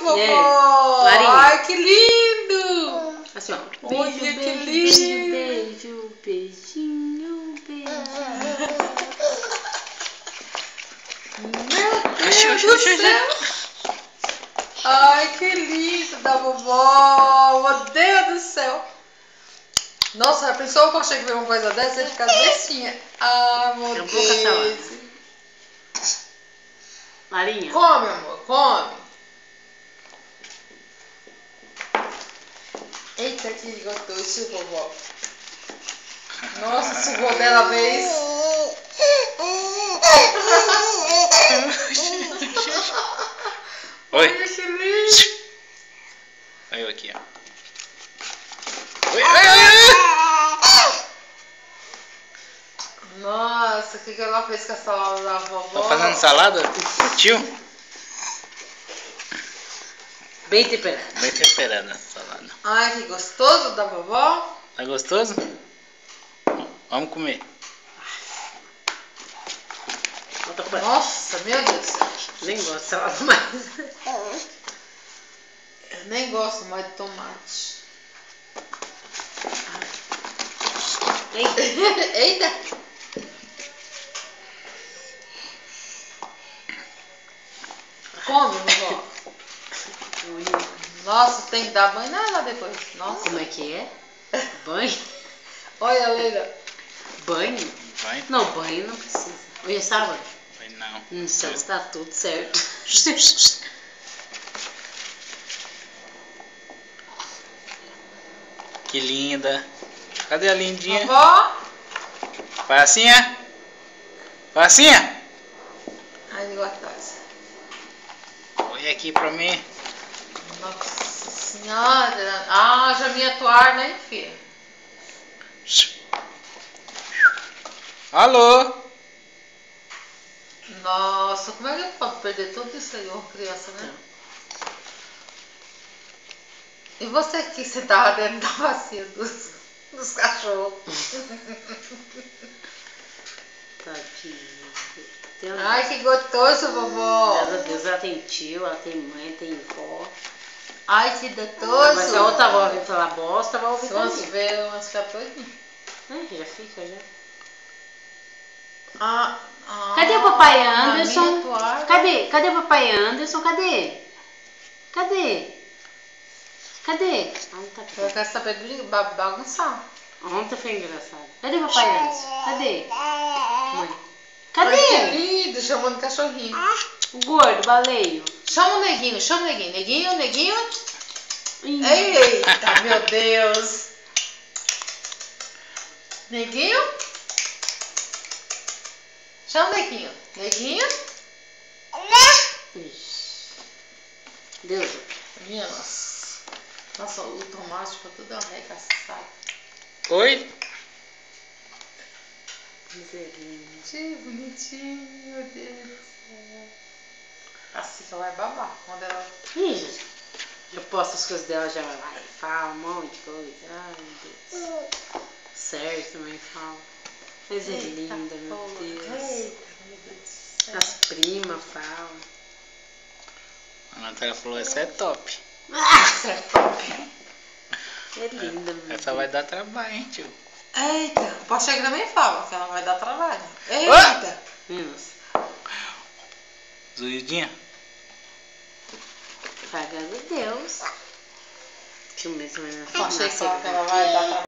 vovó! Marinha. Ai, que lindo! Assim, ó. Olha, Beijo, que beijo, lindo! beijo, beijinho, beijinho. Meu Deus do céu! Ai, que lindo da vovó! Meu Deus do céu! Nossa, já pensou que eu achei que ver uma coisa dessa e ficar bestinha? Ah, meu Eu vou caçar lá. Deus! Marinha. Come, amor, come! Eita, que gostoso, vovó! Nossa, sugou dela vez! Oi. Olha que lindo! Olha eu aqui, ó. Oi, oi, oi. Nossa, o que ela fez com a salada da vovó? Tá fazendo salada? Tio? Bem temperado. Bem temperada essa salada. Ai, que gostoso da vovó! Tá gostoso? Vamos comer. Bota pra... Nossa, meu Deus do céu! Nem gosto de salada mais. Eu nem gosto mais de tomate. Eita. Eita! Come, vovó. Nossa, tem que dar banho nela depois. Nossa. Como é que é? Banho? Olha, Leila. Banho? Vai? Não, banho não precisa. Hoje é sábado? Vai não. Então está tudo certo. Que linda. Cadê a lindinha? Vovó. Facinha? Facinha? Ai, de gostosa. Olha aqui pra mim. Nossa senhora. Ah, já me atuar, né, filha? Alô? Nossa, como é que pode perder tudo isso aí, uma criança, né? E você que sentava dentro da bacia dos cachorros? Tadinha. Ai, que gostoso, vovó. Graças a Deus, ela tem tio, ela tem mãe, tem vó. Ai, que gostoso. Mas se a outra avó vir falar bosta, vai ouvir Vamos também. ver umas todinhas. Já fica, já. Cadê o papai Anderson? Atuar. Cadê o papai Anderson? Cadê? Tá aqui. Eu quero saber de bagunçar. Ontem foi engraçado. Cadê o papai Anderson? Cadê? Mãe. Ai, que Cadê? lindo, chamando cachorrinho. O gordo, baleio. Chama o neguinho, chama o neguinho. Neguinho, neguinho. Ih. Eita, meu Deus. Neguinho. Chama o neguinho. Neguinho. Ixi. Deus. Minha nossa. Nossa, o tomate ficou tudo arregaçado. Oi? Que bonitinho, meu Deus do céu. Assim que ela vai babar quando ela... Ih, eu posto as coisas dela, já vai lá e fala um monte de coisa. Ai, meu Deus. Certo, mãe fala. Mas é linda, meu Deus. Eita, meu Deus do céu. As primas falam. A Natália falou, essa é top. Isso é top. É linda, meu Essa vai dar trabalho, hein, tio? Eita, o Pacheco também fala que ela vai dar trabalho. Eita. Nossa. Zuidinha? Graças a Deus. Que o mesmo O Pacheco fala que ela vai dar trabalho.